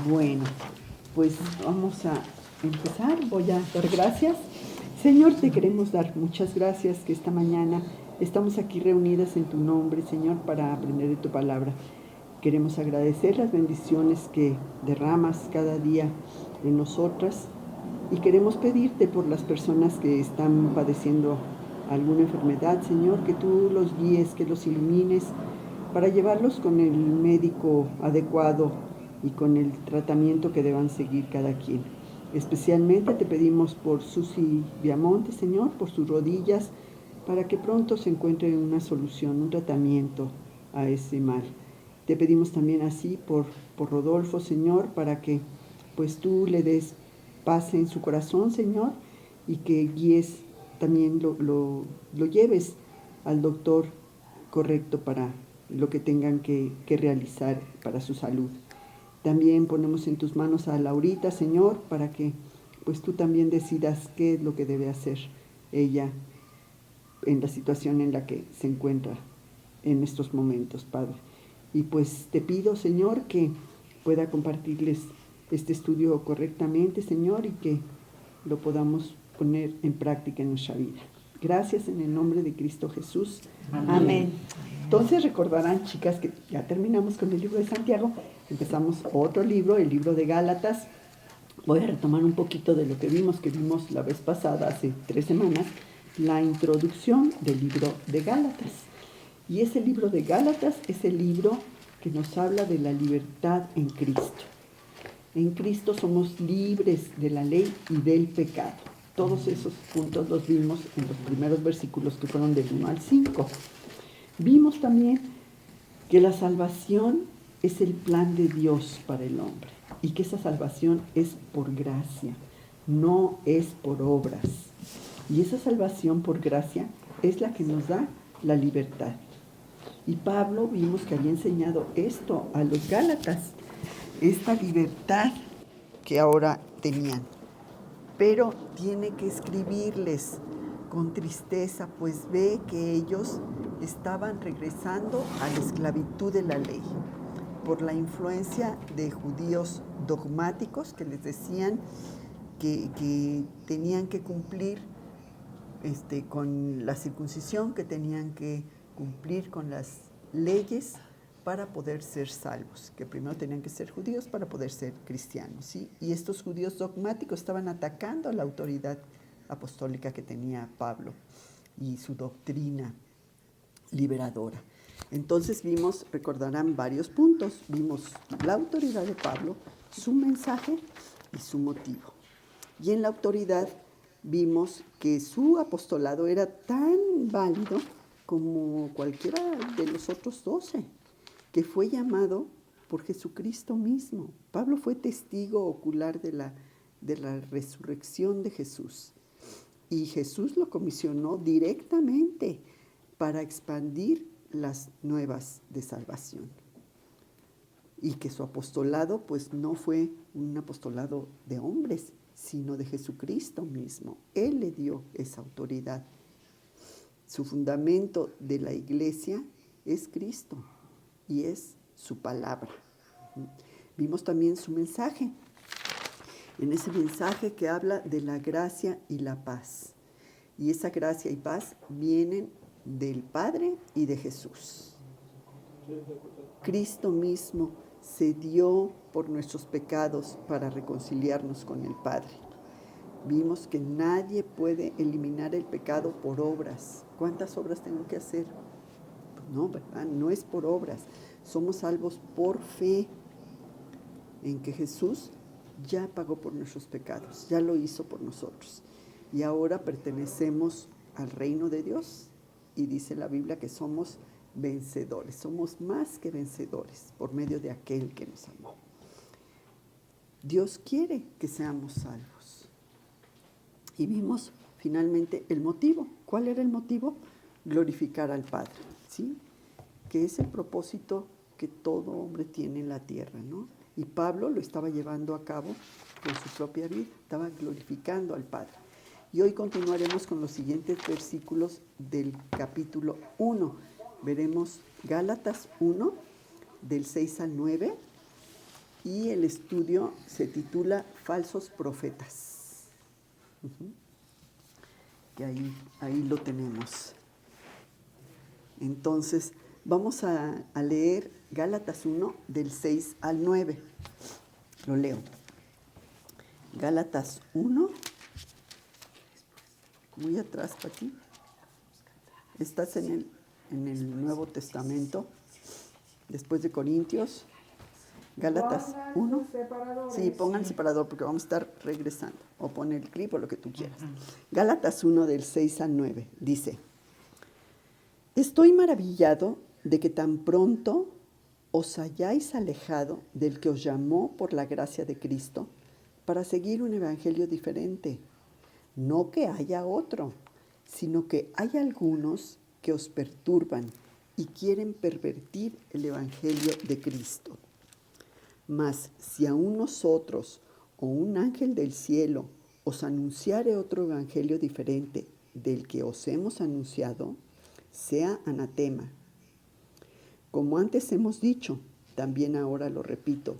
Bueno, pues vamos a empezar. Voy a dar gracias. Señor, te queremos dar muchas gracias que esta mañana estamos aquí reunidas en tu nombre, Señor, para aprender de tu palabra. Queremos agradecer las bendiciones que derramas cada día en nosotras y queremos pedirte por las personas que están padeciendo alguna enfermedad, Señor, que tú los guíes, que los ilumines para llevarlos con el médico adecuado y con el tratamiento que deban seguir cada quien. Especialmente te pedimos por Susi Viamonte, Señor, por sus rodillas, para que pronto se encuentre una solución, un tratamiento a ese mal. Te pedimos también así por Rodolfo, Señor, para que pues tú le des paz en su corazón, Señor, y que guíes también lo lleves al doctor correcto para lo que tengan que realizar para su salud. También ponemos en tus manos a Laurita, Señor, para que pues tú también decidas qué es lo que debe hacer ella en la situación en la que se encuentra en estos momentos, Padre. Y pues te pido, Señor, que pueda compartirles este estudio correctamente, Señor, y que lo podamos poner en práctica en nuestra vida. Gracias en el nombre de Cristo Jesús. Amén. Amén. Entonces recordarán, chicas, que ya terminamos con el libro de Santiago, empezamos otro libro, el libro de Gálatas. Voy a retomar un poquito de lo que vimos la vez pasada, hace 3 semanas, la introducción del libro de Gálatas. Y ese libro de Gálatas es el libro que nos habla de la libertad en Cristo. En Cristo somos libres de la ley y del pecado. Todos esos puntos los vimos en los primeros versículos que fueron del 1 al 5. Vimos también que la salvación es el plan de Dios para el hombre y que esa salvación es por gracia, no es por obras. Y esa salvación por gracia es la que nos da la libertad. Y Pablo vimos que había enseñado esto a los Gálatas, esta libertad que ahora tenían. Pero tiene que escribirles con tristeza, pues ve que ellos estaban regresando a la esclavitud de la ley por la influencia de judíos dogmáticos que les decían que tenían que cumplir con la circuncisión, que tenían que cumplir con las leyes para poder ser salvos, que primero tenían que ser judíos para poder ser cristianos, ¿sí? Y estos judíos dogmáticos estaban atacando a la autoridad apostólica que tenía Pablo y su doctrina liberadora. Entonces recordarán varios puntos, vimos la autoridad de Pablo, su mensaje y su motivo. Y en la autoridad vimos que su apostolado era tan válido como cualquiera de los otros 12, que fue llamado por Jesucristo mismo. Pablo fue testigo ocular de la resurrección de Jesús. Y Jesús lo comisionó directamente para expandir las nuevas de salvación. Y que su apostolado pues no fue un apostolado de hombres, sino de Jesucristo mismo. Él le dio esa autoridad. Su fundamento de la iglesia es Cristo y es su palabra. Vimos también su mensaje. En ese mensaje que habla de la gracia y la paz. Y esa gracia y paz vienen del Padre y de Jesús. Cristo mismo se dio por nuestros pecados para reconciliarnos con el Padre. Vimos que nadie puede eliminar el pecado por obras. ¿Cuántas obras tengo que hacer? Pues no, ¿verdad? No es por obras. Somos salvos por fe en que Jesús ya pagó por nuestros pecados, ya lo hizo por nosotros. Y ahora pertenecemos al reino de Dios y dice la Biblia que somos vencedores, somos más que vencedores por medio de aquel que nos amó. Dios quiere que seamos salvos. Y vimos finalmente el motivo. ¿Cuál era el motivo? Glorificar al Padre, ¿sí? Que es el propósito que todo hombre tiene en la tierra, ¿no? Y Pablo lo estaba llevando a cabo con su propia vida, estaba glorificando al Padre. Y hoy continuaremos con los siguientes versículos del capítulo 1. Veremos Gálatas 1, del 6 al 9, y el estudio se titula Falsos Profetas. Y ahí lo tenemos. Entonces, vamos a leer Gálatas 1, del 6 al 9. Lo leo. Gálatas 1, muy atrás, Pati. Estás en el Nuevo Testamento, después de Corintios. Gálatas 1. Sí, pongan el separador porque vamos a estar regresando. O pon el clip o lo que tú quieras. Gálatas 1, del 6 al 9. Dice: Estoy maravillado de que tan pronto os hayáis alejado del que os llamó por la gracia de Cristo para seguir un evangelio diferente. No que haya otro, sino que hay algunos que os perturban y quieren pervertir el evangelio de Cristo. Mas si aún nosotros o un ángel del cielo os anunciare otro evangelio diferente del que os hemos anunciado, sea anatema. Como antes hemos dicho, también ahora lo repito,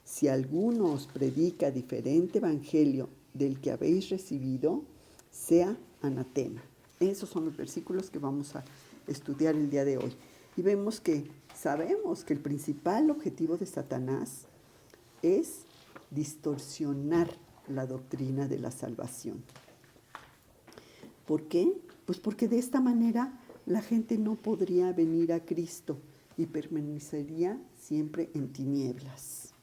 si alguno os predica diferente evangelio del que habéis recibido, sea anatema. Esos son los versículos que vamos a estudiar el día de hoy. Y sabemos que el principal objetivo de Satanás es distorsionar la doctrina de la salvación. ¿Por qué? Pues porque de esta manera la gente no podría venir a Cristo y permanecería siempre en tinieblas.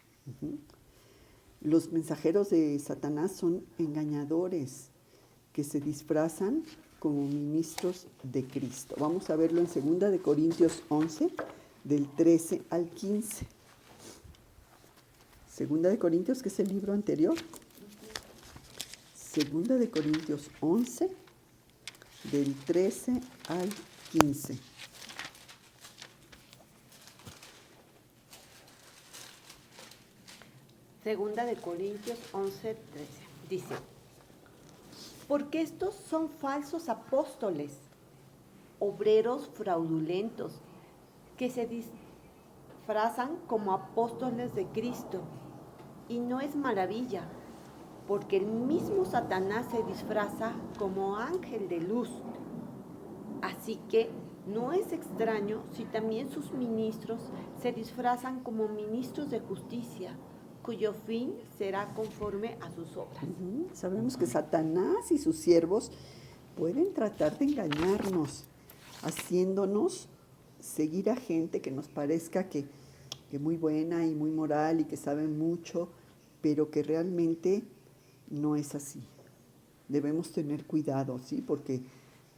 Los mensajeros de Satanás son engañadores que se disfrazan como ministros de Cristo. Vamos a verlo en 2 Corintios 11, del 13 al 15. 2 Corintios, que es el libro anterior. 2 Corintios 11, del 13 al 15. Segunda de Corintios 11, 13. Dice: Porque estos son falsos apóstoles, obreros fraudulentos, que se disfrazan como apóstoles de Cristo. Y no es maravilla, porque el mismo Satanás se disfraza como ángel de luz. Así que no es extraño si también sus ministros se disfrazan como ministros de justicia, cuyo fin será conforme a sus obras. Sabemos que Satanás y sus siervos pueden tratar de engañarnos, haciéndonos seguir a gente que nos parezca que muy buena y muy moral y que sabe mucho, pero que realmente no es así. Debemos tener cuidado, ¿sí? Porque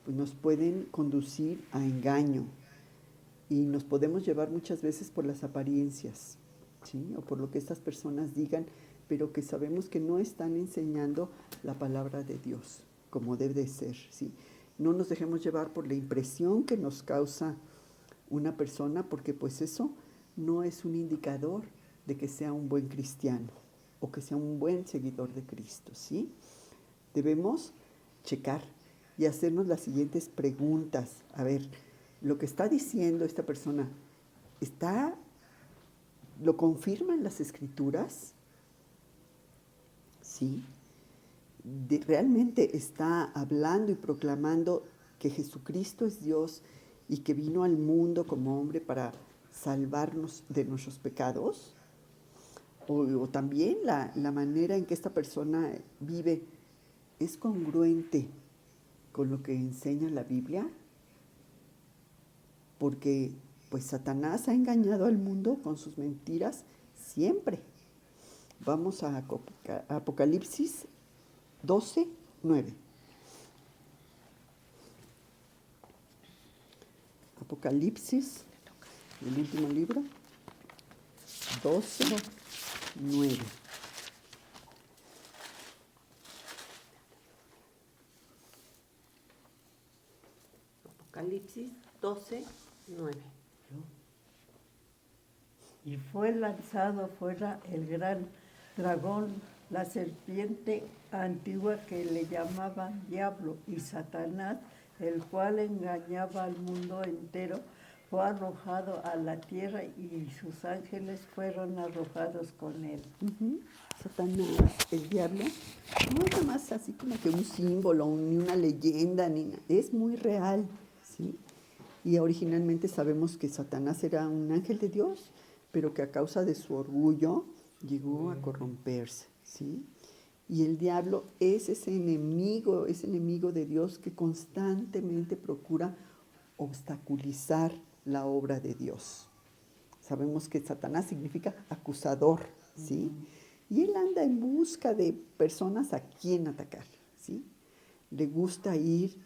pues, nos pueden conducir a engaño y nos podemos llevar muchas veces por las apariencias, ¿sí? O por lo que estas personas digan, pero que sabemos que no están enseñando la palabra de Dios como debe de ser, ¿sí? No nos dejemos llevar por la impresión que nos causa una persona, porque pues eso no es un indicador de que sea un buen cristiano o que sea un buen seguidor de Cristo, ¿sí? Debemos checar y hacernos las siguientes preguntas. A ver, lo que está diciendo esta persona, ¿lo confirman las Escrituras? Sí. ¿Realmente está hablando y proclamando que Jesucristo es Dios y que vino al mundo como hombre para salvarnos de nuestros pecados? O también la manera en que esta persona vive es congruente con lo que enseña la Biblia, porque pues Satanás ha engañado al mundo con sus mentiras siempre. Vamos a Apocalipsis 12, 9. Apocalipsis, el último libro, 12, 9. Apocalipsis 12, 9. Y fue lanzado fuera el gran dragón, la serpiente antigua que le llamaban Diablo y Satanás, el cual engañaba al mundo entero fue arrojado a la tierra y sus ángeles fueron arrojados con él. Satanás, el diablo, no es nada más así como que un símbolo, ni una leyenda, es muy real, ¿sí? Y originalmente sabemos que Satanás era un ángel de Dios, pero que a causa de su orgullo llegó a corromperse, ¿sí? Y el diablo es ese enemigo de Dios que constantemente procura obstaculizar la obra de Dios. Sabemos que Satanás significa acusador, ¿sí? Y él anda en busca de personas a quien atacar, ¿sí? Le gusta ir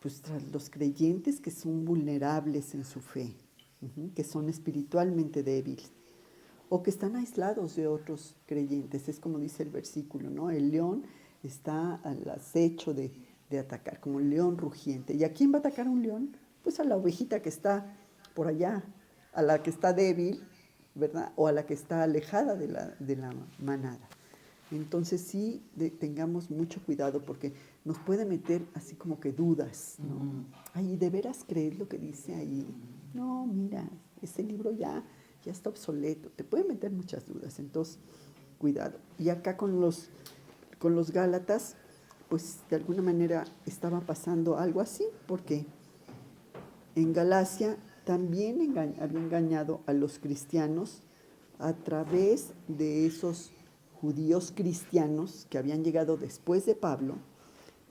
pues, tras los creyentes que son vulnerables en su fe, que son espiritualmente débiles, o que están aislados de otros creyentes. Es como dice el versículo, ¿no? El león está al acecho de atacar, como un león rugiente. ¿Y a quién va a atacar un león? Pues a la ovejita que está por allá, a la que está débil, ¿verdad? O a la que está alejada de la manada. Entonces sí, tengamos mucho cuidado porque nos puede meter así como que dudas, ¿no? Ay, ¿de veras crees lo que dice ahí? No, mira, ese libro ya está obsoleto. Te puede meter muchas dudas, entonces cuidado. Y acá con los Gálatas, pues de alguna manera estaba pasando algo así, porque en Galacia también había engañado a los cristianos a través de esos judíos cristianos que habían llegado después de Pablo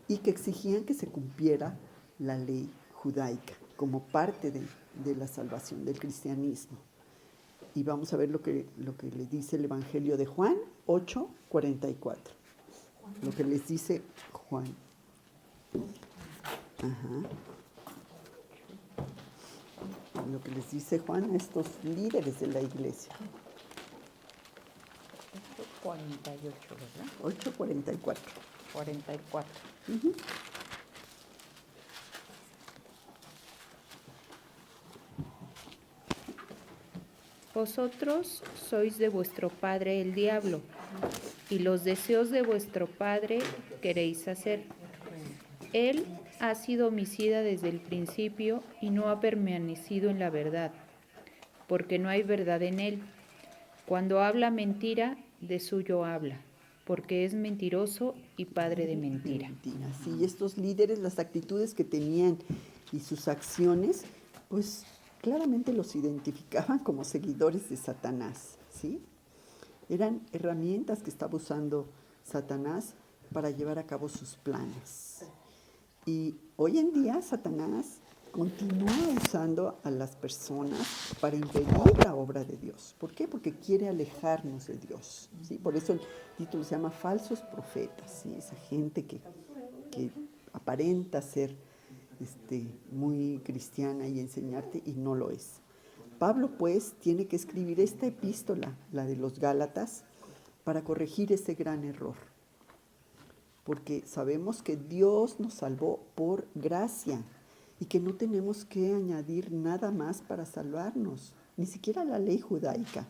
y que exigían que se cumpliera la ley judaica como parte de la salvación del cristianismo. Y vamos a ver lo que le dice el Evangelio de Juan 8:44. Lo que les dice Juan. Lo que les dice Juan a estos líderes de la iglesia. 48, ¿verdad? 8:44. 44. Vosotros sois de vuestro padre el diablo, y los deseos de vuestro padre queréis hacer. Él ha sido homicida desde el principio y no ha permanecido en la verdad, porque no hay verdad en él. Cuando habla mentira, de suyo habla, porque es mentiroso y padre de mentira. Sí, y estos líderes, las actitudes que tenían y sus acciones, pues claramente los identificaban como seguidores de Satanás, ¿sí? Eran herramientas que estaba usando Satanás para llevar a cabo sus planes. Y hoy en día Satanás continúa usando a las personas para impedir la obra de Dios. ¿Por qué? Porque quiere alejarnos de Dios, ¿sí? Por eso el título se llama Falsos Profetas, ¿sí? Esa gente que aparenta ser muy cristiana y enseñarte y no lo es. Pablo, pues, tiene que escribir esta epístola, la de los Gálatas, para corregir ese gran error. Porque sabemos que Dios nos salvó por gracia y que no tenemos que añadir nada más para salvarnos, ni siquiera la ley judaica.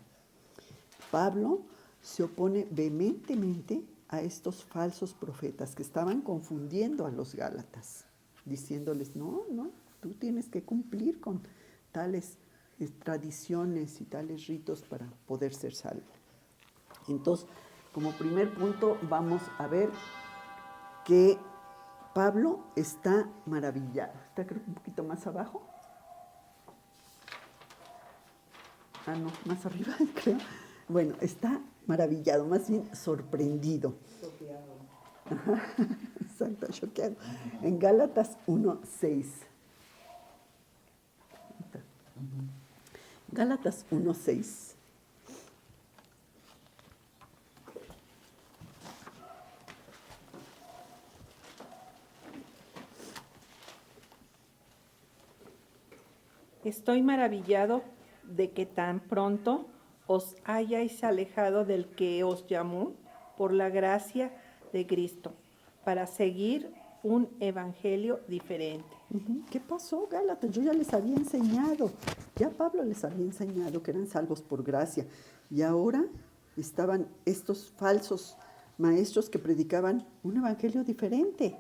Pablo se opone vehementemente a estos falsos profetas que estaban confundiendo a los Gálatas, diciéndoles, no, tú tienes que cumplir con tales tradiciones y tales ritos para poder ser salvo. Entonces, como primer punto, vamos a ver que Pablo está maravillado. Está creo que un poquito más abajo. No, más arriba, creo. Bueno, está maravillado, más bien sorprendido. Choqueado. Exacto, choqueado. En Gálatas 1:6. Gálatas 1:6. Estoy maravillado de que tan pronto os hayáis alejado del que os llamó por la gracia de Cristo, para seguir un evangelio diferente. ¿Qué pasó, Gálatas? Yo ya les había enseñado, ya Pablo les había enseñado que eran salvos por gracia, y ahora estaban estos falsos maestros que predicaban un evangelio diferente.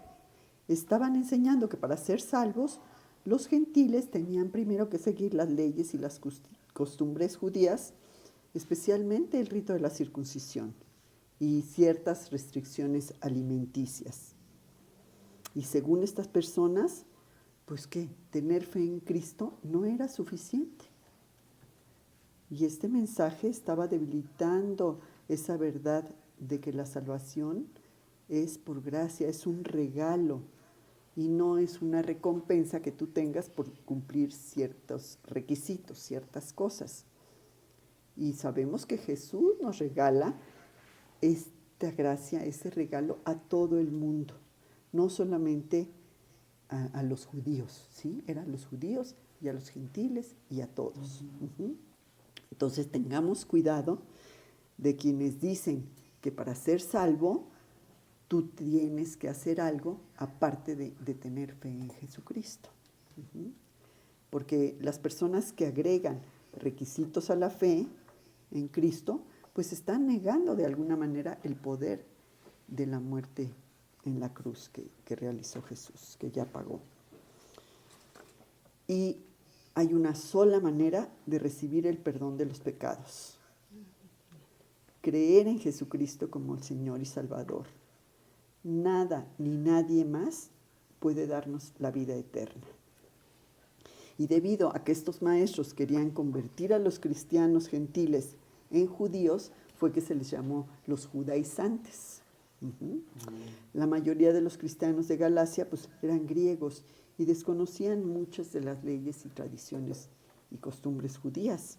Estaban enseñando que para ser salvos Los gentiles tenían primero que seguir las leyes y las costumbres judías, especialmente el rito de la circuncisión y ciertas restricciones alimenticias. Y según estas personas, pues que tener fe en Cristo no era suficiente. Y este mensaje estaba debilitando esa verdad de que la salvación es por gracia, es un regalo y no es una recompensa que tú tengas por cumplir ciertos requisitos, ciertas cosas. Y sabemos que Jesús nos regala esta gracia, ese regalo a todo el mundo, no solamente a los judíos, ¿sí? Eran a los judíos y a los gentiles y a todos. Entonces tengamos cuidado de quienes dicen que para ser salvo tú tienes que hacer algo aparte de tener fe en Jesucristo. Porque las personas que agregan requisitos a la fe en Cristo, pues están negando de alguna manera el poder de la muerte en la cruz que realizó Jesús, que ya pagó. Y hay una sola manera de recibir el perdón de los pecados: creer en Jesucristo como el Señor y Salvador. Nada ni nadie más puede darnos la vida eterna. Y debido a que estos maestros querían convertir a los cristianos gentiles en judíos, fue que se les llamó los judaizantes. La mayoría de los cristianos de Galacia pues eran griegos y desconocían muchas de las leyes y tradiciones y costumbres judías.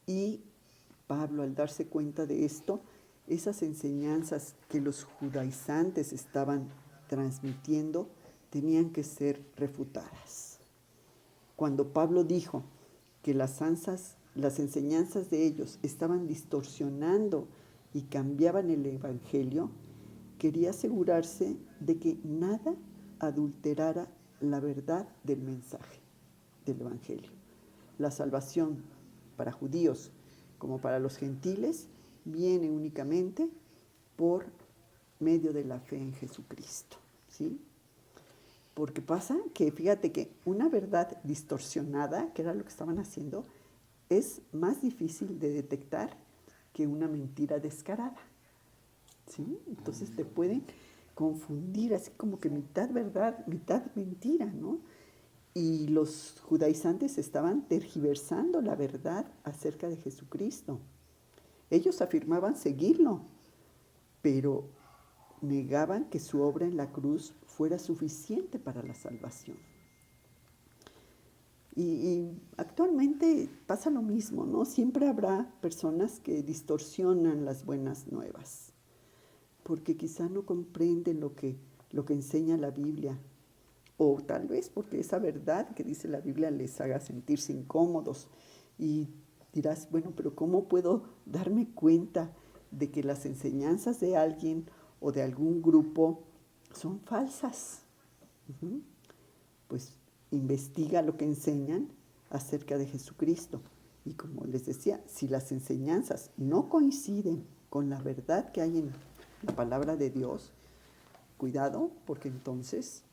Y Pablo, al darse cuenta de esto, esas enseñanzas que los judaizantes estaban transmitiendo tenían que ser refutadas. Cuando Pablo dijo que las enseñanzas de ellos estaban distorsionando y cambiaban el Evangelio, quería asegurarse de que nada adulterara la verdad del mensaje del Evangelio. La salvación para judíos como para los gentiles viene únicamente por medio de la fe en Jesucristo, ¿sí? Porque pasa que, fíjate que una verdad distorsionada, que era lo que estaban haciendo, es más difícil de detectar que una mentira descarada, ¿sí? Entonces te pueden confundir, así como que mitad verdad, mitad mentira, ¿no? Y los judaizantes estaban tergiversando la verdad acerca de Jesucristo. Ellos afirmaban seguirlo, pero negaban que su obra en la cruz fuera suficiente para la salvación. Y actualmente pasa lo mismo, ¿no? Siempre habrá personas que distorsionan las buenas nuevas, porque quizá no comprenden lo que enseña la Biblia, o tal vez porque esa verdad que dice la Biblia les haga sentirse incómodos. Y dirás, bueno, pero ¿cómo puedo darme cuenta de que las enseñanzas de alguien o de algún grupo son falsas? Pues investiga lo que enseñan acerca de Jesucristo. Y como les decía, si las enseñanzas no coinciden con la verdad que hay en la palabra de Dios, cuidado, porque entonces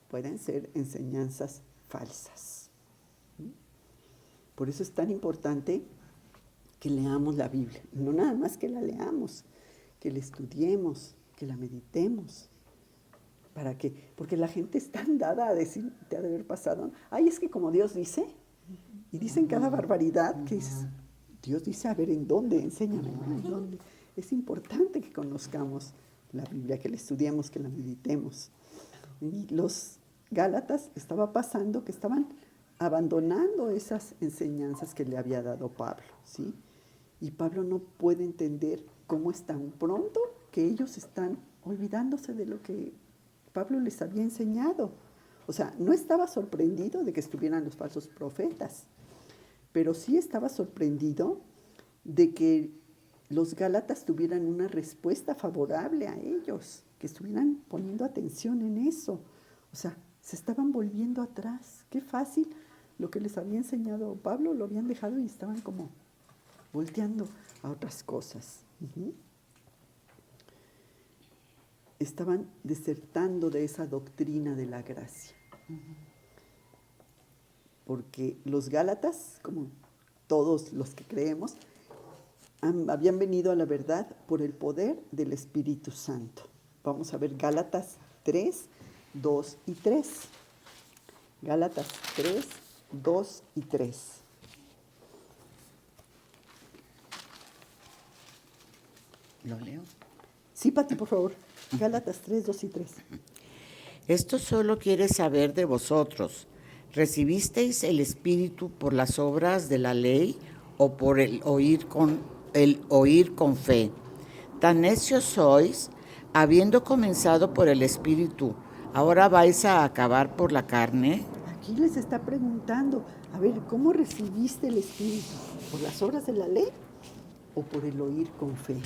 pueden ser enseñanzas falsas. Por eso es tan importante que leamos la Biblia. No nada más que la leamos, que la estudiemos, que la meditemos. ¿Para qué? Porque la gente es tan dada a decir, te ha de haber pasado, ay, es que como Dios dice, y dicen cada barbaridad que es, Dios dice, a ver, ¿en dónde? Enséñame, ¿no? ¿En dónde? Es importante que conozcamos la Biblia, que la estudiemos, que la meditemos. Y los Gálatas estaba pasando que estaban abandonando esas enseñanzas que le había dado Pablo, ¿sí? Y Pablo no puede entender cómo es tan pronto que ellos están olvidándose de lo que Pablo les había enseñado. O sea, no estaba sorprendido de que estuvieran los falsos profetas, pero sí estaba sorprendido de que los Gálatas tuvieran una respuesta favorable a ellos, que estuvieran poniendo atención en eso. O sea, se estaban volviendo atrás. Qué fácil. Lo que les había enseñado Pablo lo habían dejado y estaban como volteando a otras cosas. Estaban desertando de esa doctrina de la gracia. porque los Gálatas, como todos los que creemos, habían venido a la verdad por el poder del Espíritu Santo. Vamos a ver Gálatas 3, 2 y 3. Gálatas 3, 2 y 3. ¿Lo leo? Sí, Pati, por favor. Gálatas 3, 2 y 3. Esto solo quiere saber de vosotros. ¿Recibisteis el Espíritu por las obras de la ley o por el oír con fe? Tan necios sois, habiendo comenzado por el Espíritu, ¿ahora vais a acabar por la carne? Aquí les está preguntando, a ver, ¿cómo recibiste el Espíritu? ¿Por las obras de la ley o por el oír con fe?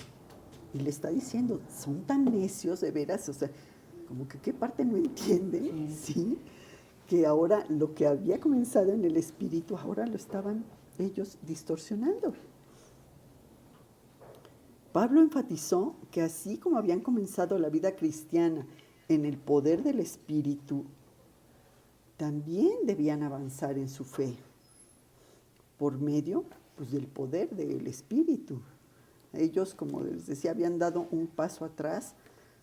Y le está diciendo, son tan necios de veras, o sea, como que qué parte no entienden, ¿sí? Que ahora lo que había comenzado en el Espíritu, ahora lo estaban ellos distorsionando. Pablo enfatizó que así como habían comenzado la vida cristiana en el poder del Espíritu, también debían avanzar en su fe por medio, pues, del poder del Espíritu. Ellos, como les decía, habían dado un paso atrás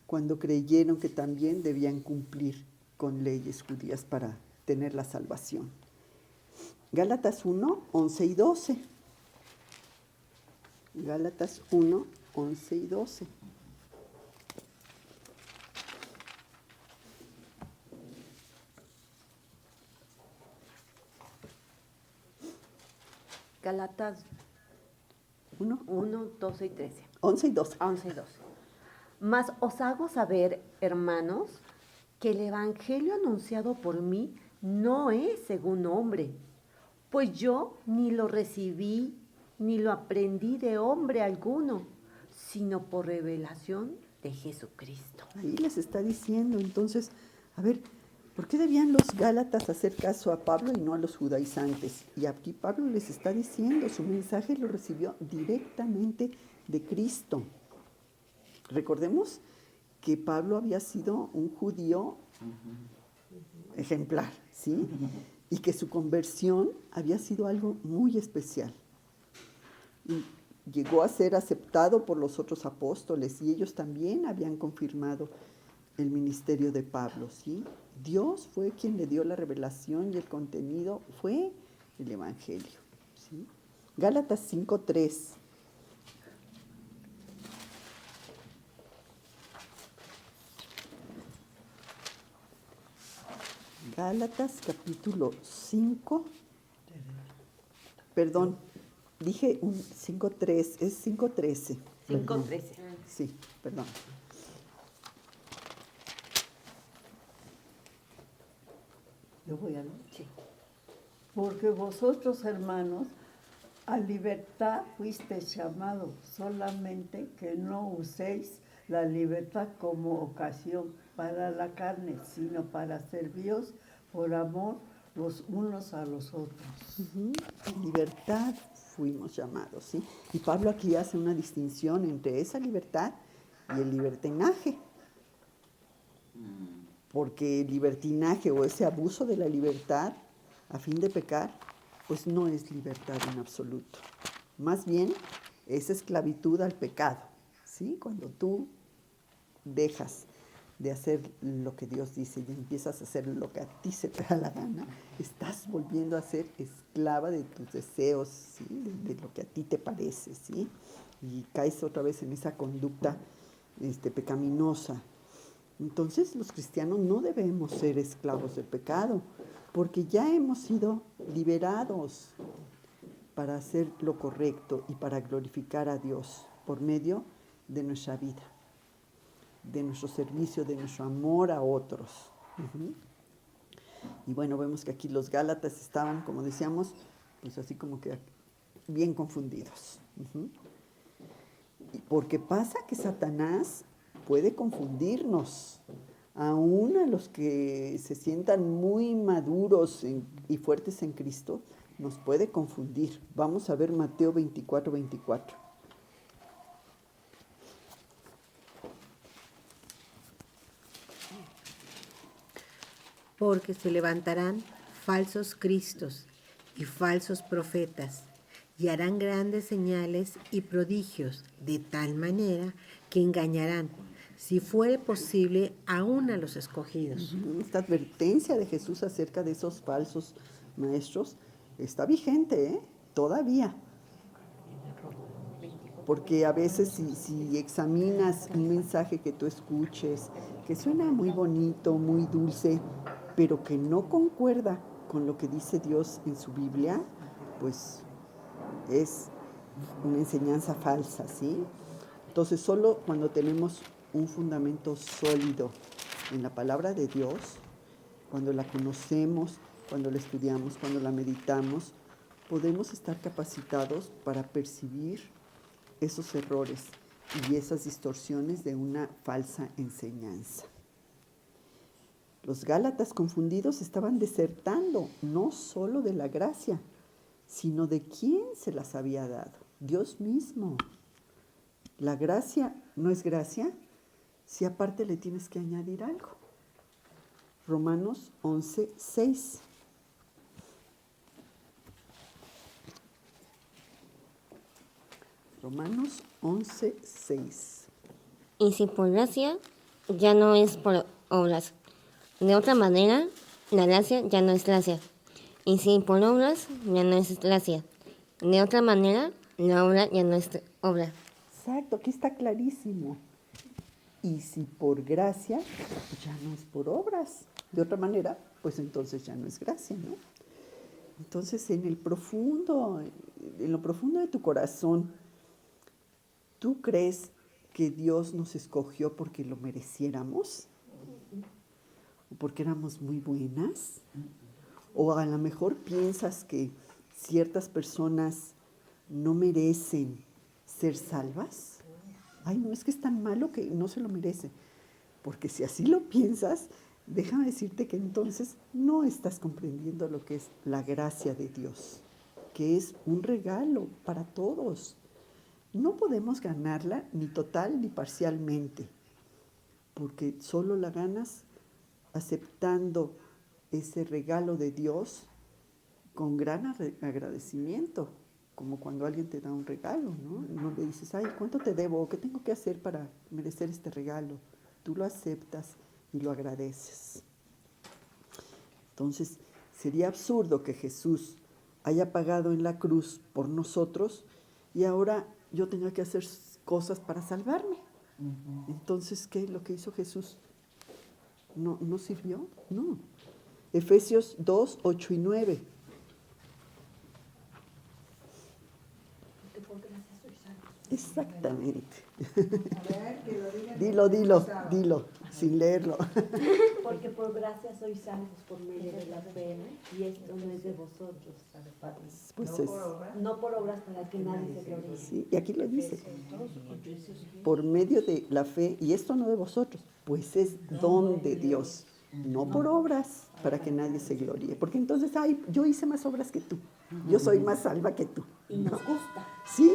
cuando creyeron que también debían cumplir con leyes judías para tener la salvación. Gálatas 1, 11 y 12. Gálatas 1, 11 y 12. Gálatas 1, 1, 12 y 13. 11 y 12. 11 y 12. Mas os hago saber, hermanos, que el evangelio anunciado por mí no es según hombre, pues yo ni lo recibí ni lo aprendí de hombre alguno, sino por revelación de Jesucristo. Ahí les está diciendo, entonces, a ver, ¿por qué debían los Gálatas hacer caso a Pablo y no a los judaizantes? Y aquí Pablo les está diciendo, su mensaje lo recibió directamente de Cristo. Recordemos que Pablo había sido un judío ejemplar, ¿sí? Y que su conversión había sido algo muy especial. Y llegó a ser aceptado por los otros apóstoles y ellos también habían confirmado el ministerio de Pablo, ¿sí? Dios fue quien le dio la revelación y el contenido fue el Evangelio, ¿sí? Gálatas 5:3. Gálatas capítulo 5. Perdón, dije un 5:3, es 5:13. 5:13. Sí, perdón. Yo voy a leer. Sí. Porque vosotros, hermanos, a libertad fuisteis llamados, solamente que no uséis la libertad como ocasión para la carne, sino para serviros por amor los unos a los otros. En libertad fuimos llamados, ¿sí? Y Pablo aquí hace una distinción entre esa libertad y el libertinaje. Porque el libertinaje o ese abuso de la libertad a fin de pecar, pues no es libertad en absoluto. Más bien es esclavitud al pecado, ¿sí? Cuando tú dejas de hacer lo que Dios dice y empiezas a hacer lo que a ti se te da la gana, estás volviendo a ser esclava de tus deseos, ¿sí? de lo que a ti te parece, ¿sí? Y caes otra vez en esa conducta pecaminosa. Entonces los cristianos no debemos ser esclavos del pecado, porque ya hemos sido liberados para hacer lo correcto y para glorificar a Dios por medio de nuestra vida, de nuestro servicio, de nuestro amor a otros. Y bueno, vemos que aquí los Gálatas estaban, como decíamos, pues así como que bien confundidos. Y porque pasa que Satanás puede confundirnos, aún a los que se sientan muy maduros y fuertes en Cristo, nos puede confundir. Vamos a ver Mateo 24, 24. Porque se levantarán falsos cristos y falsos profetas, y harán grandes señales y prodigios, de tal manera que engañarán, si fuere posible, aún a los escogidos. Esta advertencia de Jesús acerca de esos falsos maestros está vigente, ¿eh? Todavía. Porque a veces si examinas un mensaje que tú escuches, que suena muy bonito, muy dulce, pero que no concuerda con lo que dice Dios en su Biblia, pues es una enseñanza falsa, ¿sí? Entonces, solo cuando tenemos un fundamento sólido en la palabra de Dios, cuando la conocemos, cuando la estudiamos, cuando la meditamos, podemos estar capacitados para percibir esos errores y esas distorsiones de una falsa enseñanza. Los Gálatas confundidos estaban desertando no solo de la gracia, sino de quién se las había dado, Dios mismo. La gracia no es gracia si aparte le tienes que añadir algo. Romanos 11:6. Romanos 11:6. Y si por gracia, ya no es por obras. De otra manera, la gracia ya no es gracia. Y si por obras, ya no es gracia. De otra manera, la obra ya no es obra. Exacto, aquí está clarísimo. Y si por gracia, pues ya no es por obras. De otra manera, pues entonces ya no es gracia, ¿no? Entonces, en lo profundo de tu corazón, ¿tú crees que Dios nos escogió porque lo mereciéramos? ¿O porque éramos muy buenas? ¿O a lo mejor piensas que ciertas personas no merecen ser salvas? Ay, no, es que es tan malo que no se lo merece. Porque si así lo piensas, déjame decirte que entonces no estás comprendiendo lo que es la gracia de Dios, que es un regalo para todos. No podemos ganarla ni total ni parcialmente, porque solo la ganas aceptando ese regalo de Dios con gran agradecimiento, como cuando alguien te da un regalo, ¿no? No le dices, ay, ¿cuánto te debo? ¿Qué tengo que hacer para merecer este regalo? Tú lo aceptas y lo agradeces. Entonces, sería absurdo que Jesús haya pagado en la cruz por nosotros y ahora yo tenga que hacer cosas para salvarme. Entonces, ¿qué es lo que hizo Jesús? ¿No sirvió? No. Efesios 2, 8 y 9. Exactamente. Dilo, sin leerlo. Porque por gracia sois salvos por medio de la fe, y esto no es de vosotros, Pues no por obras para que nadie se gloríe. sí, y aquí lo dice. Por medio de la fe, y esto no de vosotros, pues es don de Dios, no por obras para que nadie se gloríe. Porque entonces, ay, yo hice más obras que tú, yo soy más salva que tú. Y nos gusta. Sí,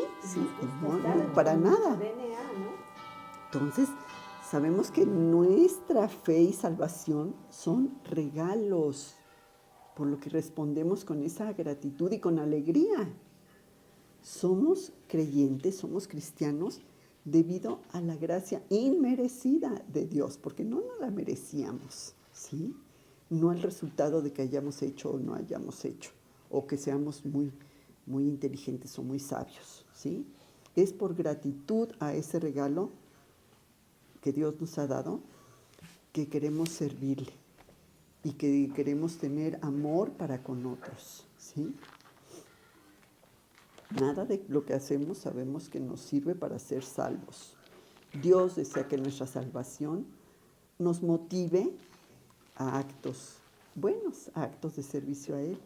no, para nada. DNA, ¿no? Entonces, sabemos que nuestra fe y salvación son regalos, por lo que respondemos con esa gratitud y con alegría. Somos creyentes, somos cristianos debido a la gracia inmerecida de Dios, porque no nos la merecíamos, ¿sí? No el resultado de que hayamos hecho o no hayamos hecho, o que seamos muy inteligentes o muy sabios, ¿sí? Es por gratitud a ese regalo que Dios nos ha dado que queremos servirle y que queremos tener amor para con otros, ¿sí? Nada de lo que hacemos sabemos que nos sirve para ser salvos. Dios desea que nuestra salvación nos motive a actos buenos, a actos de servicio a Él.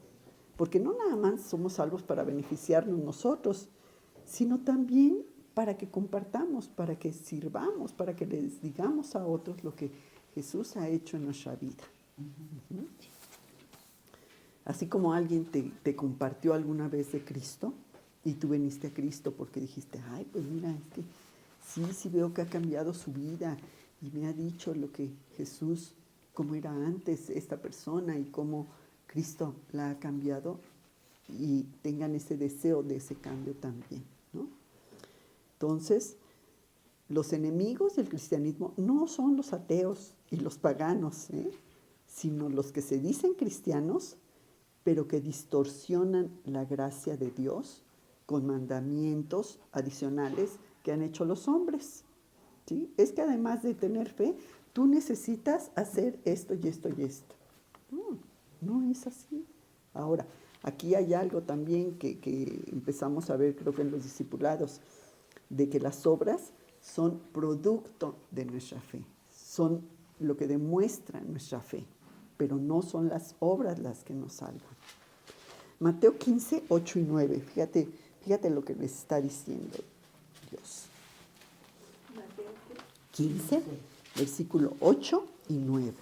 Porque no nada más somos salvos para beneficiarnos nosotros, sino también para que compartamos, para que sirvamos, para que les digamos a otros lo que Jesús ha hecho en nuestra vida. Así como alguien te compartió alguna vez de Cristo y tú viniste a Cristo porque dijiste, ay, pues mira, es que sí veo que ha cambiado su vida y me ha dicho lo que Jesús, cómo era antes esta persona y cómo Cristo la ha cambiado. y tengan ese deseo de ese cambio también, ¿no? Entonces, los enemigos del cristianismo no son los ateos y los paganos, sino los que se dicen cristianos, pero que distorsionan la gracia de Dios con mandamientos adicionales que han hecho los hombres, ¿sí? Es que además de tener fe, tú necesitas hacer esto y esto y esto. No es así. Ahora, aquí hay algo también que empezamos a ver, creo que en los discipulados, de que las obras son producto de nuestra fe, son lo que demuestra nuestra fe, pero no son las obras las que nos salvan. Mateo 15, 8 y 9, fíjate lo que les está diciendo Dios. 15, versículo 8 y 9.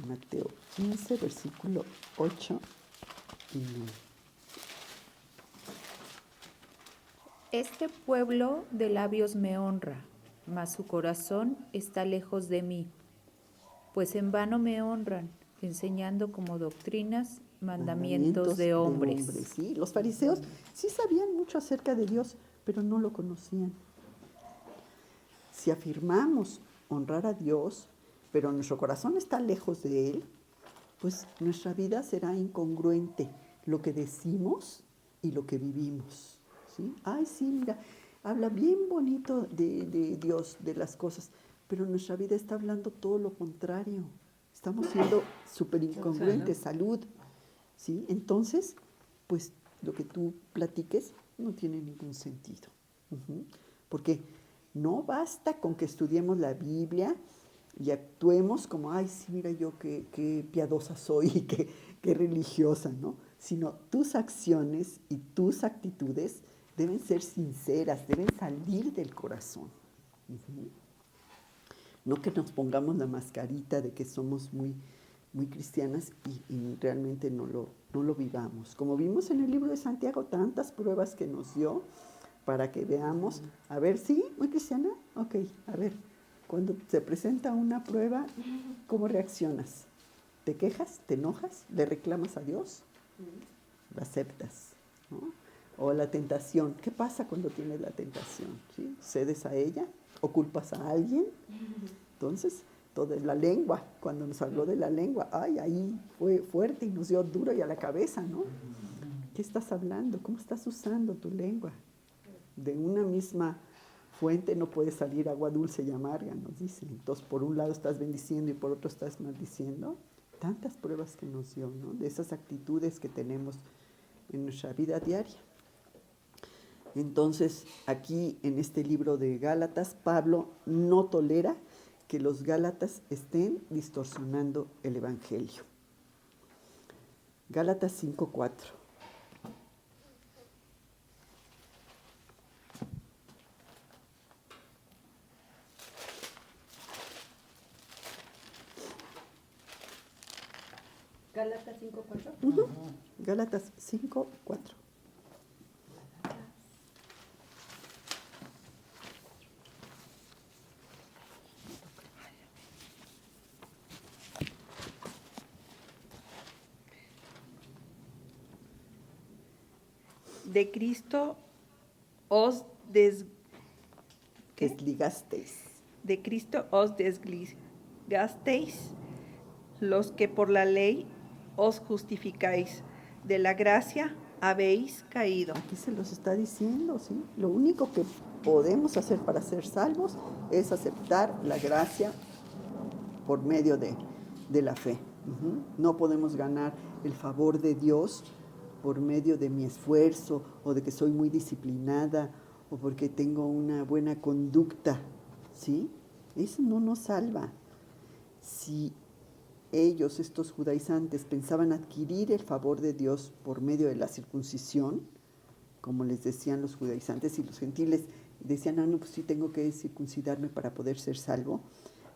Mateo 15, versículo 8 y 9. Este pueblo de labios me honra, mas su corazón está lejos de mí, pues en vano me honran, enseñando como doctrinas mandamientos de hombres. ¿Sí? Los fariseos sí sabían mucho acerca de Dios, pero no lo conocían. Si afirmamos honrar a Dios, pero nuestro corazón está lejos de Él, pues nuestra vida será incongruente, lo que decimos y lo que vivimos, ¿sí? Ay, sí, mira, habla bien bonito de Dios, de las cosas, pero nuestra vida está hablando todo lo contrario. Estamos siendo súper incongruentes, salud, ¿sí? Entonces, pues lo que tú platiques no tiene ningún sentido. Porque no basta con que estudiemos la Biblia y actuemos como, ay, sí, mira yo qué piadosa soy y qué religiosa, ¿no? Sino tus acciones y tus actitudes deben ser sinceras, deben salir del corazón. No que nos pongamos la mascarita de que somos muy, muy cristianas y realmente no lo vivamos. Como vimos en el libro de Santiago, tantas pruebas que nos dio para que veamos, a ver, ¿sí? ¿Muy cristiana? Ok, a ver, cuando se presenta una prueba, ¿cómo reaccionas? ¿Te quejas? ¿Te enojas? ¿Le reclamas a Dios? ¿La aceptas? ¿No? O la tentación, ¿qué pasa cuando tienes la tentación? ¿Sí? ¿Cedes a ella? ¿O culpas a alguien? Entonces, toda la lengua, cuando nos habló de la lengua, ay, ahí fue fuerte y nos dio duro y a la cabeza, ¿no? ¿Qué estás hablando? ¿Cómo estás usando tu lengua? De una misma fuente no puede salir agua dulce y amarga, nos dice. Entonces, por un lado estás bendiciendo y por otro estás maldiciendo. Tantas pruebas que nos dio, ¿no? De esas actitudes que tenemos en nuestra vida diaria. Entonces, aquí en este libro de Gálatas, Pablo no tolera que los gálatas estén distorsionando el Evangelio. Gálatas 5:4. Gálatas 5:4. Gálatas 5:4. De Cristo os Desligasteis. De Cristo os desligasteis, los que por la ley os justificáis, de la gracia habéis caído. Aquí se los está diciendo, ¿sí? Lo único que podemos hacer para ser salvos es aceptar la gracia por medio de la fe. No podemos ganar el favor de Dios por medio de mi esfuerzo o de que soy muy disciplinada o porque tengo una buena conducta, ¿sí? Eso no nos salva. Si ellos, estos judaizantes, pensaban adquirir el favor de Dios por medio de la circuncisión, como les decían los judaizantes, y los gentiles decían, no, pues sí tengo que circuncidarme para poder ser salvo,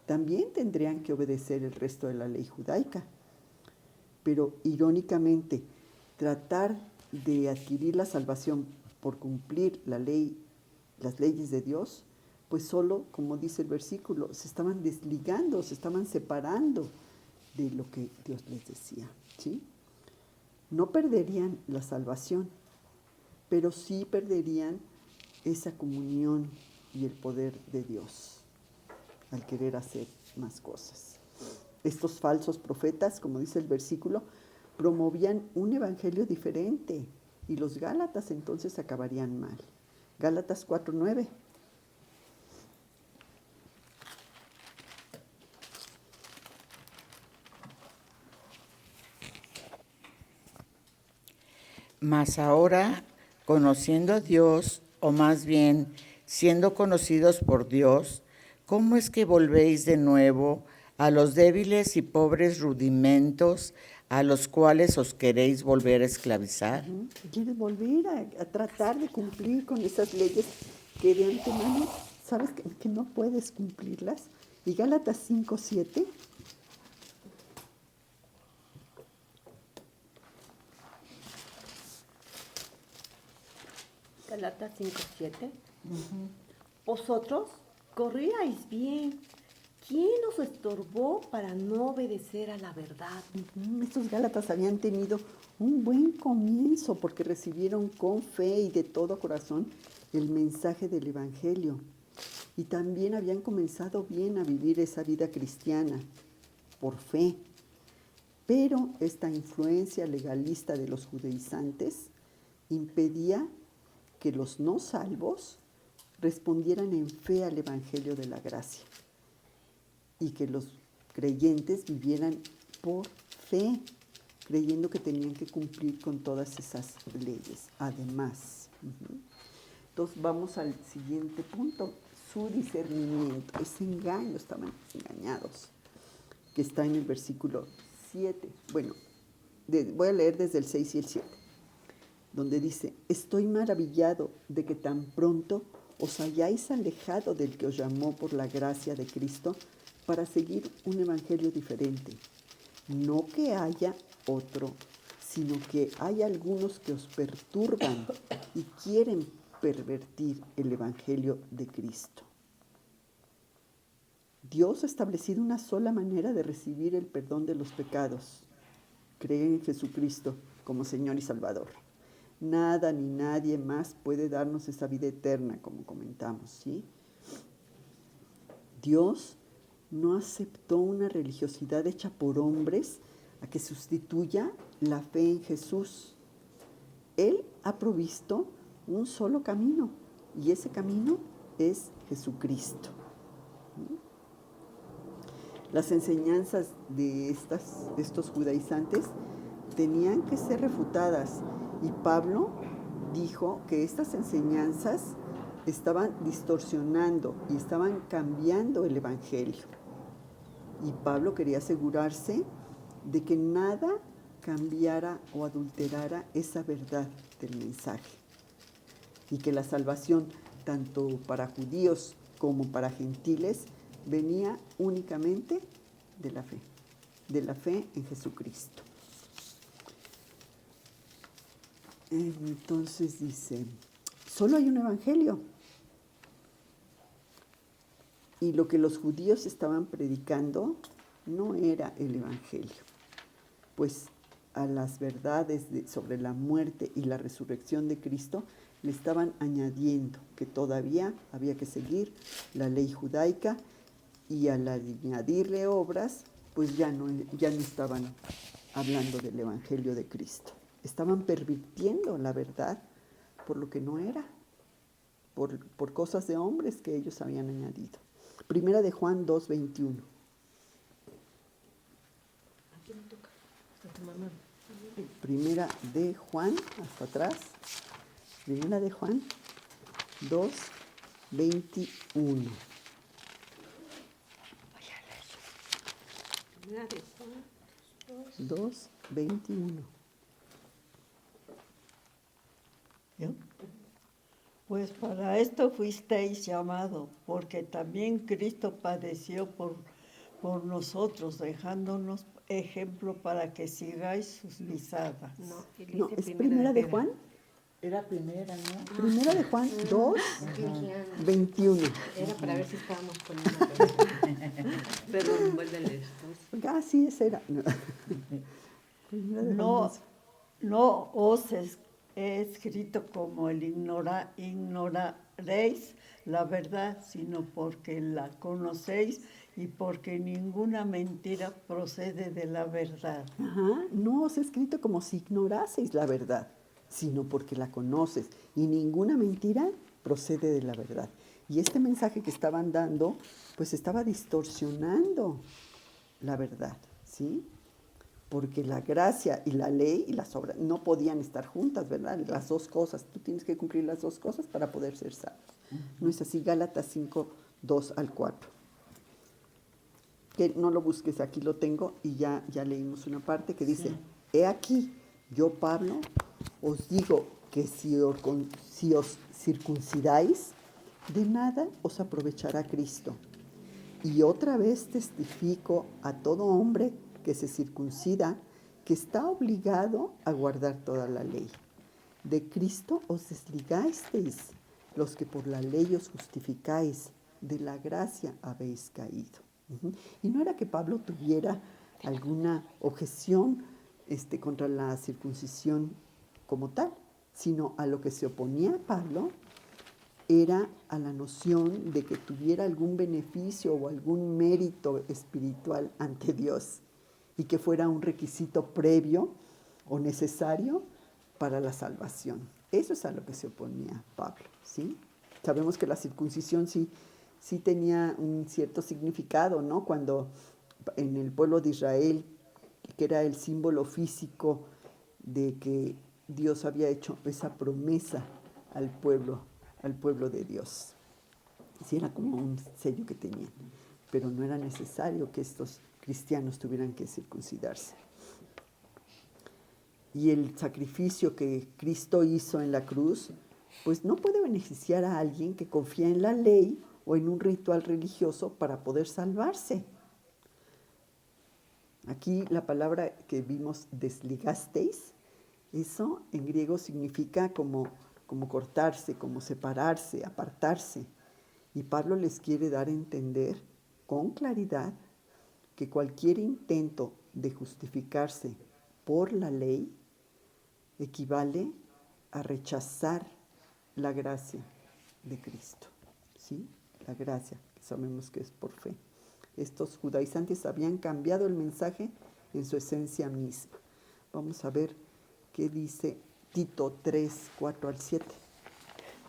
también tendrían que obedecer el resto de la ley judaica. Pero irónicamente, tratar de adquirir la salvación por cumplir la ley, las leyes de Dios, pues solo, como dice el versículo, se estaban desligando, se estaban separando de lo que Dios les decía, ¿sí? No perderían la salvación, pero sí perderían esa comunión y el poder de Dios al querer hacer más cosas. Estos falsos profetas, como dice el versículo, promovían un evangelio diferente y los Gálatas entonces acabarían mal. Gálatas 4:9. Mas ahora, conociendo a Dios, o más bien siendo conocidos por Dios, ¿cómo es que volvéis de nuevo a los débiles y pobres rudimentos a los cuales os queréis volver a esclavizar? Quieres volver a tratar de cumplir con esas leyes que de antemano sabes que no puedes cumplirlas. Y Gálatas 5:7. Galatas 5:7. Vosotros corríais bien. ¿Quién os estorbó para no obedecer a la verdad? Estos Gálatas habían tenido un buen comienzo porque recibieron con fe y de todo corazón el mensaje del Evangelio. Y también habían comenzado bien a vivir esa vida cristiana por fe. Pero esta influencia legalista de los judaizantes impedía que los no salvos respondieran en fe al Evangelio de la gracia y que los creyentes vivieran por fe, creyendo que tenían que cumplir con todas esas leyes. Además, entonces vamos al siguiente punto, su discernimiento, ese engaño, estaban engañados, que está en el versículo 7. Bueno, voy a leer desde el 6 y el 7, donde dice: estoy maravillado de que tan pronto os hayáis alejado del que os llamó por la gracia de Cristo para seguir un evangelio diferente. No que haya otro, sino que hay algunos que os perturban y quieren pervertir el evangelio de Cristo. Dios ha establecido una sola manera de recibir el perdón de los pecados: creer en Jesucristo como Señor y Salvador. Nada ni nadie más puede darnos esa vida eterna, como comentamos, ¿sí? Dios no aceptó una religiosidad hecha por hombres a que sustituya la fe en Jesús. Él ha provisto un solo camino, y ese camino es Jesucristo. Las enseñanzas de estos judaizantes tenían que ser refutadas, y Pablo dijo que estas enseñanzas estaban distorsionando y estaban cambiando el evangelio. Y Pablo quería asegurarse de que nada cambiara o adulterara esa verdad del mensaje, y que la salvación, tanto para judíos como para gentiles, venía únicamente de la fe en Jesucristo. Entonces dice, solo hay un evangelio. Y lo que los judíos estaban predicando no era el evangelio, pues a las verdades sobre la muerte y la resurrección de Cristo le estaban añadiendo que todavía había que seguir la ley judaica, y al añadirle obras, pues ya no estaban hablando del evangelio de Cristo. Estaban pervirtiendo la verdad por lo que no era, por cosas de hombres que ellos habían añadido. Primera de Juan 2:21. Primera de Juan, hasta atrás. Primera de Juan 2:21. Primera de Juan 2:21. ¿Yo? Pues para esto fuisteis llamado, porque también Cristo padeció por nosotros, dejándonos ejemplo para que sigáis sus pisadas. No, es Primera de Juan. Era primera, ¿no? Primera de Juan 2, 21. Era para ver si estábamos poniendo. Perdón, vuélvele esto. Ah, sí, esa era. No. Primera de Juan No, 2. no os he escrito como ignoraréis la verdad, sino porque la conocéis y porque ninguna mentira procede de la verdad. Ajá, no os he escrito como si ignoraseis la verdad, sino porque la conoces y ninguna mentira procede de la verdad. Y este mensaje que estaban dando, pues estaba distorsionando la verdad, ¿sí? Porque la gracia y la ley y las obras no podían estar juntas, ¿verdad? Las dos cosas, tú tienes que cumplir las dos cosas para poder ser salvo. No es así, Gálatas 5, 2 al 4. Que no lo busques, aquí lo tengo y ya leímos una parte que dice, he aquí, yo Pablo, os digo que si os circuncidáis, de nada os aprovechará Cristo. Y otra vez testifico a todo hombre que se circuncida, que está obligado a guardar toda la ley. De Cristo os desligasteis, los que por la ley os justificáis, de la gracia habéis caído. Y no era que Pablo tuviera alguna objeción contra la circuncisión como tal, sino a lo que se oponía Pablo era a la noción de que tuviera algún beneficio o algún mérito espiritual ante Dios y que fuera un requisito previo o necesario para la salvación. Eso es a lo que se oponía Pablo, ¿sí? Sabemos que la circuncisión sí tenía un cierto significado, ¿no? Cuando en el pueblo de Israel, que era el símbolo físico de que Dios había hecho esa promesa al pueblo de Dios. Sí, era como un sello que tenían, pero no era necesario que estos cristianos tuvieran que circuncidarse. Y el sacrificio que Cristo hizo en la cruz, pues no puede beneficiar a alguien que confía en la ley o en un ritual religioso para poder salvarse. Aquí la palabra que vimos, desligasteis, eso en griego significa como cortarse, como separarse, apartarse. Y Pablo les quiere dar a entender con claridad que cualquier intento de justificarse por la ley equivale a rechazar la gracia de Cristo, ¿sí? La gracia, que sabemos que es por fe. Estos judaizantes habían cambiado el mensaje en su esencia misma. Vamos a ver qué dice Tito 3, 4 al 7.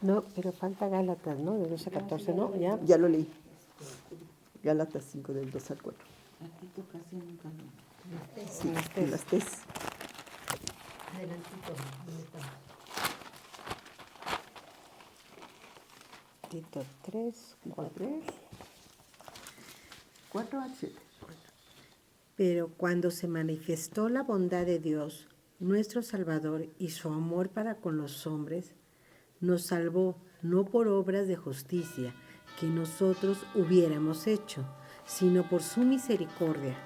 No, pero falta Gálatas, ¿no? De 12 a 14, ¿no? Ya. Ya lo leí. Gálatas 5, del 2 al 4. Tito casi nunca lo... Sí, en las tes. Adelantito, ¿dónde está? Tito 3, 4. 4 al 7. Pero cuando se manifestó la bondad de Dios, nuestro Salvador, y su amor para con los hombres, nos salvó no por obras de justicia que nosotros hubiéramos hecho, sino por su misericordia,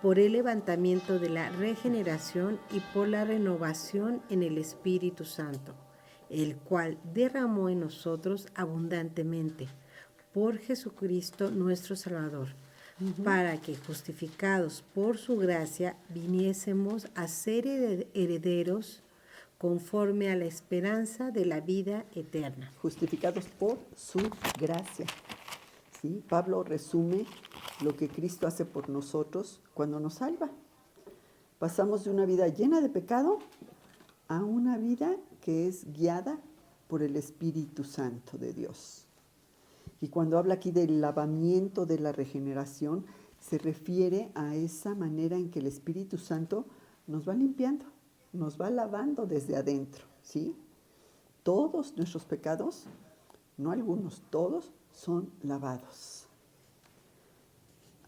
por el levantamiento de la regeneración y por la renovación en el Espíritu Santo, el cual derramó en nosotros abundantemente por Jesucristo nuestro Salvador, para que, justificados por su gracia, viniésemos a ser herederos conforme a la esperanza de la vida eterna. Justificados por su gracia. ¿Sí? Pablo resume lo que Cristo hace por nosotros cuando nos salva. Pasamos de una vida llena de pecado a una vida que es guiada por el Espíritu Santo de Dios. Y cuando habla aquí del lavamiento de la regeneración, se refiere a esa manera en que el Espíritu Santo nos va limpiando, nos va lavando desde adentro, ¿sí? Todos nuestros pecados, no algunos, todos son lavados.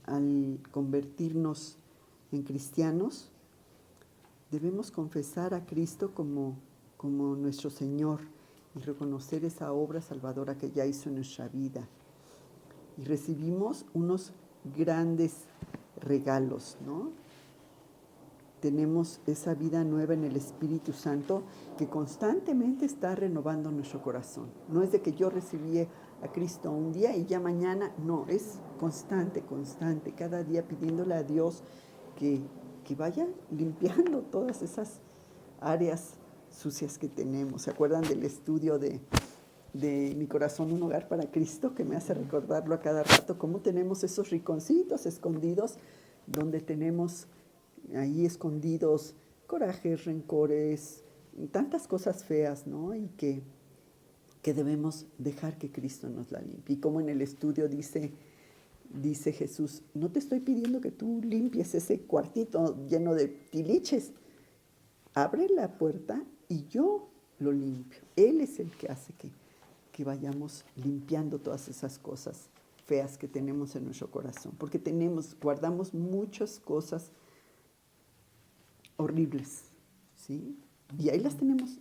Al convertirnos en cristianos, debemos confesar a Cristo como nuestro Señor y reconocer esa obra salvadora que ya hizo en nuestra vida. Y recibimos unos grandes regalos, ¿no? tenemos esa vida nueva en el Espíritu Santo que constantemente está renovando nuestro corazón. No es de que yo recibí a Cristo un día y ya mañana, no, es constante, cada día pidiéndole a Dios que vaya limpiando todas esas áreas sucias que tenemos. ¿Se acuerdan del estudio de Mi corazón, un hogar para Cristo? Que me hace recordarlo a cada rato, cómo tenemos esos rinconcitos escondidos, donde tenemos ahí escondidos corajes, rencores, tantas cosas feas, ¿no? Y que debemos dejar que Cristo nos la limpie. Y como en el estudio dice Jesús, no te estoy pidiendo que tú limpies ese cuartito lleno de tiliches. Abre la puerta y yo lo limpio. Él es el que hace que vayamos limpiando todas esas cosas feas que tenemos en nuestro corazón. Porque guardamos muchas cosas horribles, ¿sí? Y ahí las tenemos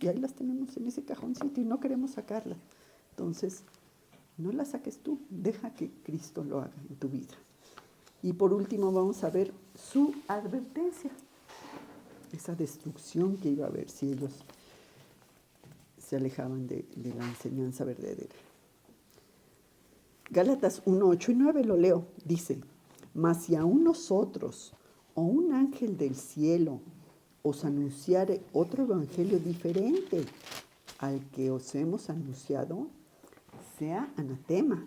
en ese cajoncito y no queremos sacarlas. Entonces, no las saques tú, deja que Cristo lo haga en tu vida. Y por último vamos a ver su advertencia, esa destrucción que iba a haber si ellos se alejaban de la enseñanza verdadera. Gálatas 1, 8 y 9 lo leo, dice, mas si aún nosotros o un ángel del cielo os anunciare otro evangelio diferente al que os hemos anunciado, sea anatema.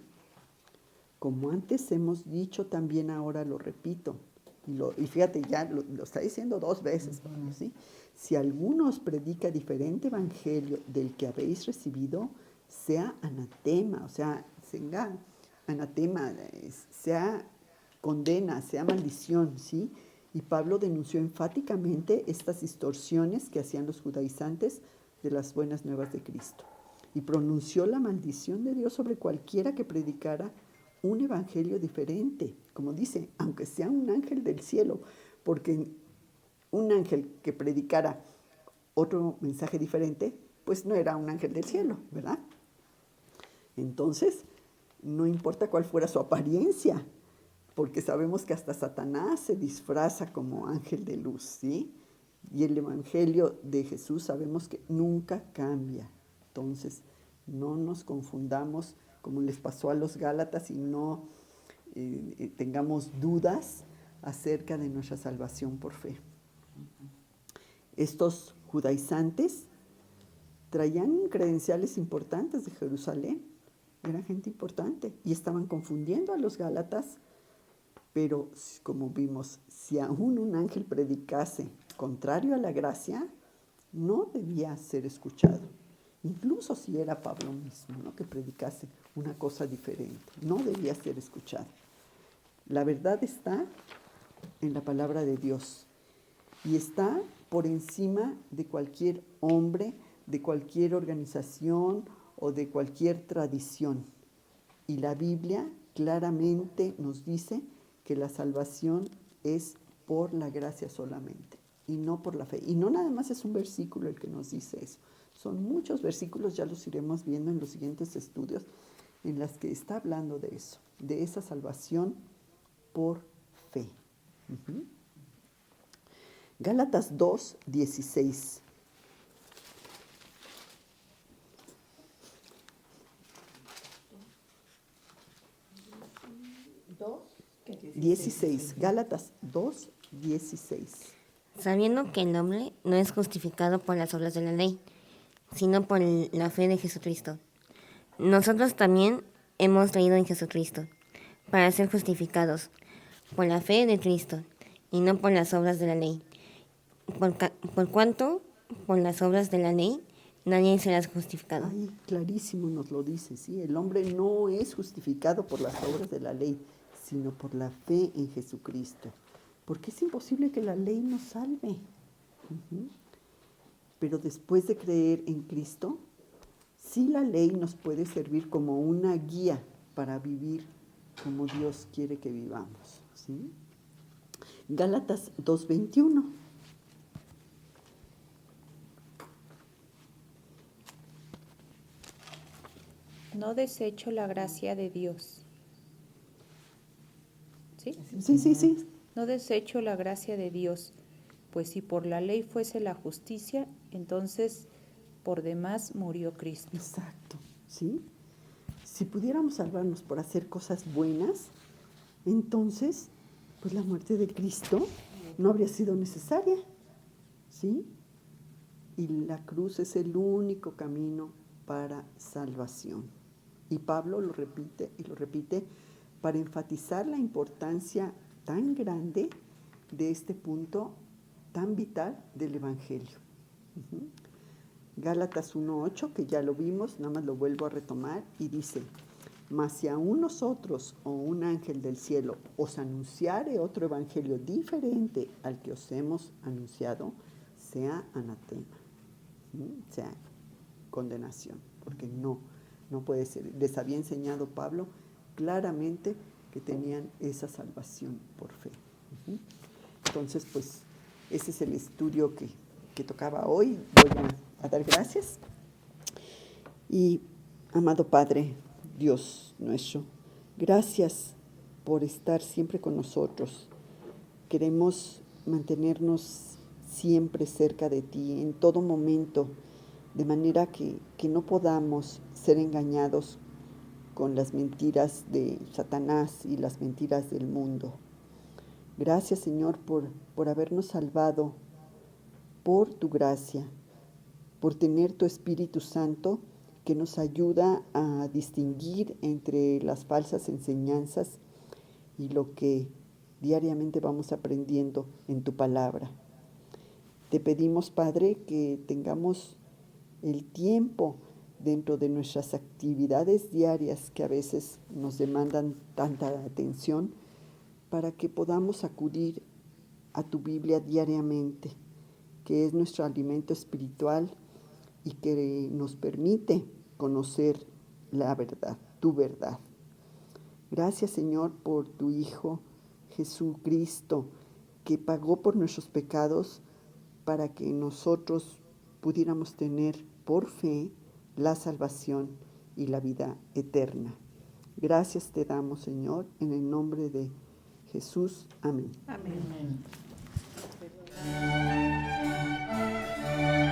Como antes hemos dicho, también ahora lo repito. Y fíjate, ya lo está diciendo 2 veces, Pablo, ¿sí? Si alguno os predica diferente evangelio del que habéis recibido, sea anatema, o sea, sea anatema, sea condena, sea maldición, ¿sí? Y Pablo denunció enfáticamente estas distorsiones que hacían los judaizantes de las buenas nuevas de Cristo. Y pronunció la maldición de Dios sobre cualquiera que predicara un evangelio diferente. Como dice, aunque sea un ángel del cielo, porque un ángel que predicara otro mensaje diferente, pues no era un ángel del cielo, ¿verdad? Entonces, no importa cuál fuera su apariencia, porque sabemos que hasta Satanás se disfraza como ángel de luz, ¿sí? Y el evangelio de Jesús sabemos que nunca cambia. Entonces, no nos confundamos como les pasó a los Gálatas y no tengamos dudas acerca de nuestra salvación por fe. Estos judaizantes traían credenciales importantes de Jerusalén, eran gente importante y estaban confundiendo a los Gálatas, pero como vimos, si aún un ángel predicase contrario a la gracia, no debía ser escuchado. Incluso si era Pablo mismo, ¿no?, que predicase una cosa diferente, no debía ser escuchado. La verdad está en la palabra de Dios y está por encima de cualquier hombre, de cualquier organización o de cualquier tradición. Y la Biblia claramente nos dice que la salvación es por la gracia solamente y no por la fe. Y no nada más es un versículo el que nos dice eso. Son muchos versículos, ya los iremos viendo en los siguientes estudios, en las que está hablando de eso, de esa salvación por fe. Gálatas 2, 16. Gálatas 2, 16. Sabiendo que el hombre no es justificado por las obras de la ley, sino por la fe de Jesucristo. Nosotros también hemos creído en Jesucristo, para ser justificados por la fe de Cristo, y no por las obras de la ley. Por cuanto, por las obras de la ley, nadie será justificado. Ahí clarísimo nos lo dice, ¿sí? El hombre no es justificado por las obras de la ley, sino por la fe en Jesucristo. Porque es imposible que la ley nos salve. Pero después de creer en Cristo, sí la ley nos puede servir como una guía para vivir como Dios quiere que vivamos, ¿sí? Gálatas 2:21. No desecho la gracia de Dios. ¿Sí? Sí. No desecho la gracia de Dios, Pues si por la ley fuese la justicia, entonces por demás murió Cristo. Exacto, ¿sí? Si pudiéramos salvarnos por hacer cosas buenas, entonces, pues la muerte de Cristo no habría sido necesaria, ¿sí? Y la cruz es el único camino para salvación. Y Pablo lo repite y lo repite para enfatizar la importancia tan grande de este punto tan vital del Evangelio. Uh-huh. Gálatas 1:8, que ya lo vimos, nada más lo vuelvo a retomar, y dice: mas si aún nosotros o un ángel del cielo os anunciare otro evangelio diferente al que os hemos anunciado, sea anatema, sea condenación, porque no puede ser. Les había enseñado Pablo claramente que tenían esa salvación por fe. Entonces, pues, ese es el estudio que tocaba hoy. Voy a dar gracias. Y, amado Padre, Dios nuestro, gracias por estar siempre con nosotros. Queremos mantenernos siempre cerca de ti, en todo momento, de manera que no podamos ser engañados con las mentiras de Satanás y las mentiras del mundo. Gracias, Señor, por habernos salvado, por tu gracia, por tener tu Espíritu Santo que nos ayuda a distinguir entre las falsas enseñanzas y lo que diariamente vamos aprendiendo en tu palabra. Te pedimos, Padre, que tengamos el tiempo dentro de nuestras actividades diarias que a veces nos demandan tanta atención, para que podamos acudir a tu Biblia diariamente, que es nuestro alimento espiritual y que nos permite conocer la verdad, tu verdad. Gracias, Señor, por tu Hijo Jesucristo, que pagó por nuestros pecados para que nosotros pudiéramos tener por fe la salvación y la vida eterna. Gracias te damos, Señor, en el nombre de Jesús. Amén. Amén. Amén.